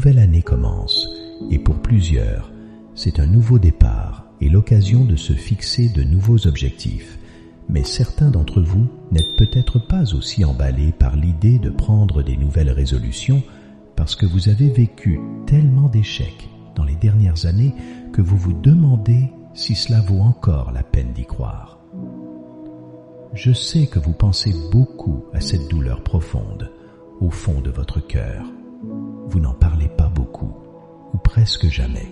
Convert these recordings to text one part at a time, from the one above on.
nouvelle année commence et pour plusieurs, c'est un nouveau départ et l'occasion de se fixer de nouveaux objectifs. Mais certains d'entre vous n'êtes peut-être pas aussi emballés par l'idée de prendre des nouvelles résolutions parce que vous avez vécu tellement d'échecs dans les dernières années que vous vous demandez si cela vaut encore la peine d'y croire. Je sais que vous pensez beaucoup à cette douleur profonde, au fond de votre cœur. Vous n'en parlez pas beaucoup, ou presque jamais.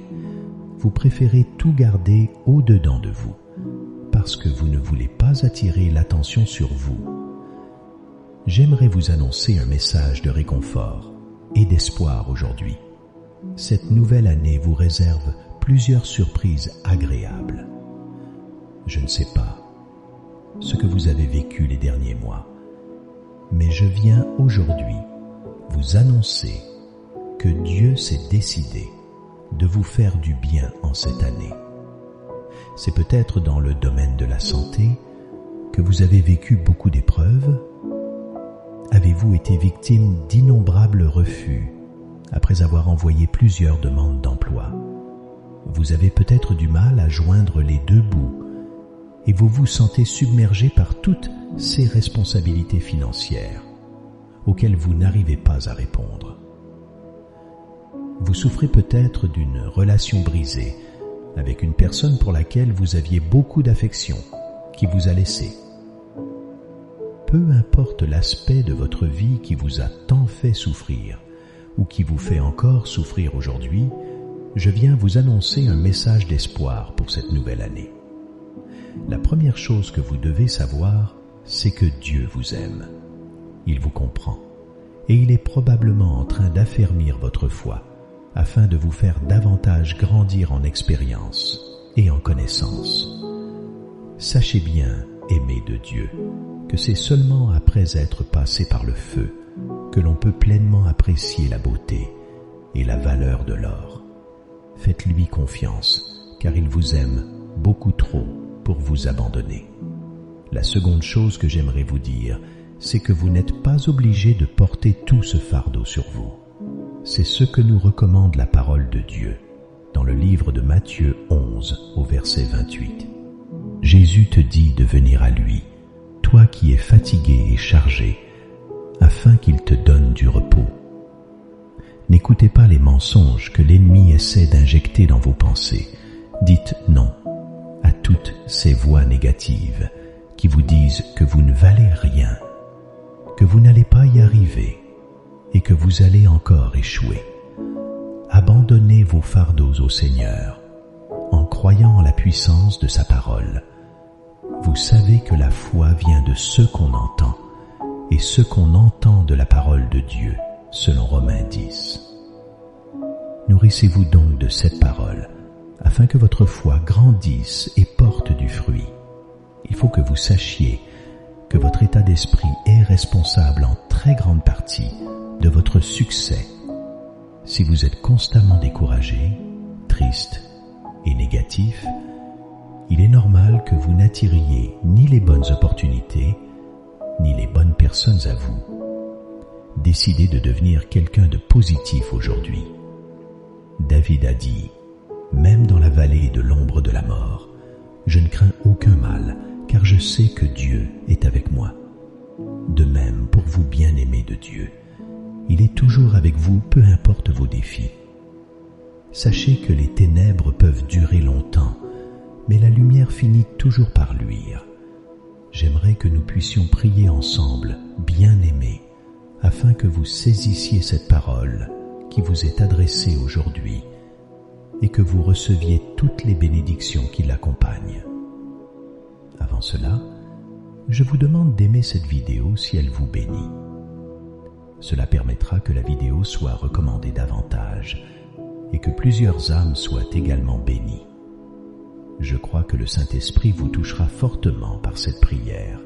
Vous préférez tout garder au-dedans de vous, parce que vous ne voulez pas attirer l'attention sur vous. J'aimerais vous annoncer un message de réconfort et d'espoir aujourd'hui. Cette nouvelle année vous réserve plusieurs surprises agréables. Je ne sais pas ce que vous avez vécu les derniers mois, mais je viens aujourd'hui vous annoncer que Dieu s'est décidé de vous faire du bien en cette année. C'est peut-être dans le domaine de la santé que vous avez vécu beaucoup d'épreuves. Avez-vous été victime d'innombrables refus après avoir envoyé plusieurs demandes d'emploi? Vous avez peut-être du mal à joindre les deux bouts et vous vous sentez submergé par toutes ces responsabilités financières auxquelles vous n'arrivez pas à répondre. Vous souffrez peut-être d'une relation brisée avec une personne pour laquelle vous aviez beaucoup d'affection, qui vous a laissé. Peu importe l'aspect de votre vie qui vous a tant fait souffrir ou qui vous fait encore souffrir aujourd'hui, je viens vous annoncer un message d'espoir pour cette nouvelle année. La première chose que vous devez savoir, c'est que Dieu vous aime. Il vous comprend et il est probablement en train d'affermir votre foi afin de vous faire davantage grandir en expérience et en connaissance. Sachez bien, aimés de Dieu, que c'est seulement après être passé par le feu que l'on peut pleinement apprécier la beauté et la valeur de l'or. Faites-lui confiance, car il vous aime beaucoup trop pour vous abandonner. La seconde chose que j'aimerais vous dire, c'est que vous n'êtes pas obligé de porter tout ce fardeau sur vous. C'est ce que nous recommande la parole de Dieu dans le livre de Matthieu 11 au verset 28. Jésus te dit de venir à lui, toi qui es fatigué et chargé, afin qu'il te donne du repos. N'écoutez pas les mensonges que l'ennemi essaie d'injecter dans vos pensées. Dites non à toutes ces voix négatives qui vous disent que vous ne valez rien, que vous n'allez pas y arriver et que vous allez encore échouer. Abandonnez vos fardeaux au Seigneur en croyant en la puissance de sa parole. Vous savez que la foi vient de ce qu'on entend et ce qu'on entend de la parole de Dieu, selon Romains 10. Nourrissez-vous donc de cette parole, afin que votre foi grandisse et porte du fruit. Il faut que vous sachiez que votre état d'esprit est responsable en très grande partie de votre succès. Si vous êtes constamment découragé, triste et négatif, il est normal que vous n'attiriez ni les bonnes opportunités, ni les bonnes personnes à vous. Décidez de devenir quelqu'un de positif aujourd'hui. David a dit, « Même dans la vallée de l'ombre de la mort, je ne crains aucun mal, car je sais que Dieu est avec moi. » De même, pour vous bien-aimés de Dieu, il est toujours avec vous, peu importe vos défis. Sachez que les ténèbres peuvent durer longtemps, mais la lumière finit toujours par luire. J'aimerais que nous puissions prier ensemble, bien-aimés, afin que vous saisissiez cette parole qui vous est adressée aujourd'hui et que vous receviez toutes les bénédictions qui l'accompagnent. Avant cela, je vous demande d'aimer cette vidéo si elle vous bénit. Cela permettra que la vidéo soit recommandée davantage et que plusieurs âmes soient également bénies. Je crois que le Saint-Esprit vous touchera fortement par cette prière.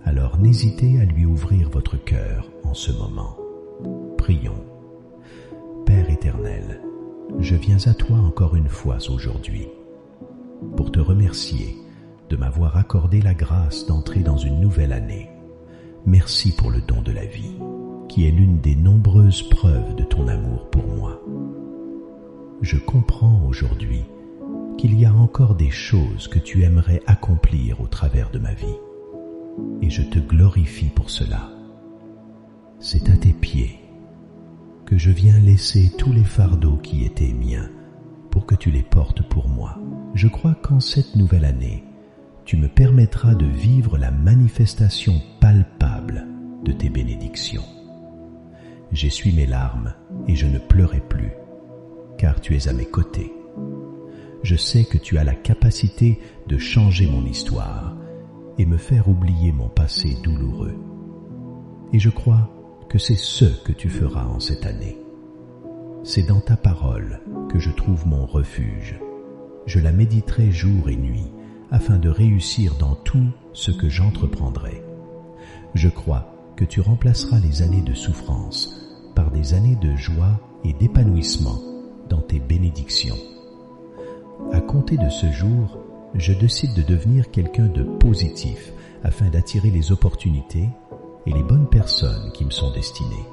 Alors n'hésitez à lui ouvrir votre cœur en ce moment. Prions. Père éternel, je viens à toi encore une fois aujourd'hui pour te remercier de m'avoir accordé la grâce d'entrer dans une nouvelle année. Merci pour le don de la vie, qui est l'une des nombreuses preuves de ton amour pour moi. je comprends aujourd'hui qu'il y a encore des choses que tu aimerais accomplir au travers de ma vie, et je te glorifie pour cela. C'est à tes pieds que je viens laisser tous les fardeaux qui étaient miens pour que tu les portes pour moi. Je crois qu'en cette nouvelle année, tu me permettras de vivre la manifestation palpable de tes bénédictions. J'essuie mes larmes et je ne pleurerai plus, car tu es à mes côtés. Je sais que tu as la capacité de changer mon histoire et me faire oublier mon passé douloureux. Et je crois que c'est ce que tu feras en cette année. C'est dans ta parole que je trouve mon refuge. Je la méditerai jour et nuit afin de réussir dans tout ce que j'entreprendrai. Je crois que tu remplaceras les années de souffrance par des années de joie et d'épanouissement dans tes bénédictions. À compter de ce jour, je décide de devenir quelqu'un de positif afin d'attirer les opportunités et les bonnes personnes qui me sont destinées.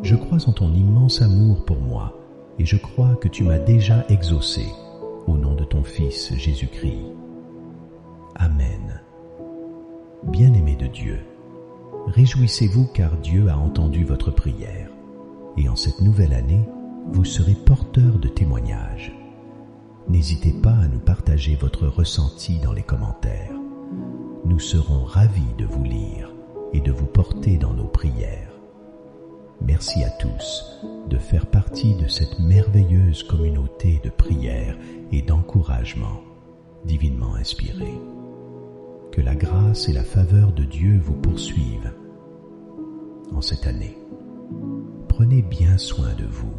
Je crois en ton immense amour pour moi et je crois que tu m'as déjà exaucé au nom de ton Fils Jésus-Christ. Amen. Bien-aimés de Dieu, réjouissez-vous car Dieu a entendu votre prière et en cette nouvelle année, vous serez porteurs de témoignages. N'hésitez pas à nous partager votre ressenti dans les commentaires. Nous serons ravis de vous lire et de vous porter dans nos prières. Merci à tous de faire partie de cette merveilleuse communauté de prière et d'encouragement divinement inspirée. Que la grâce et la faveur de Dieu vous poursuivent en cette année. Prenez bien soin de vous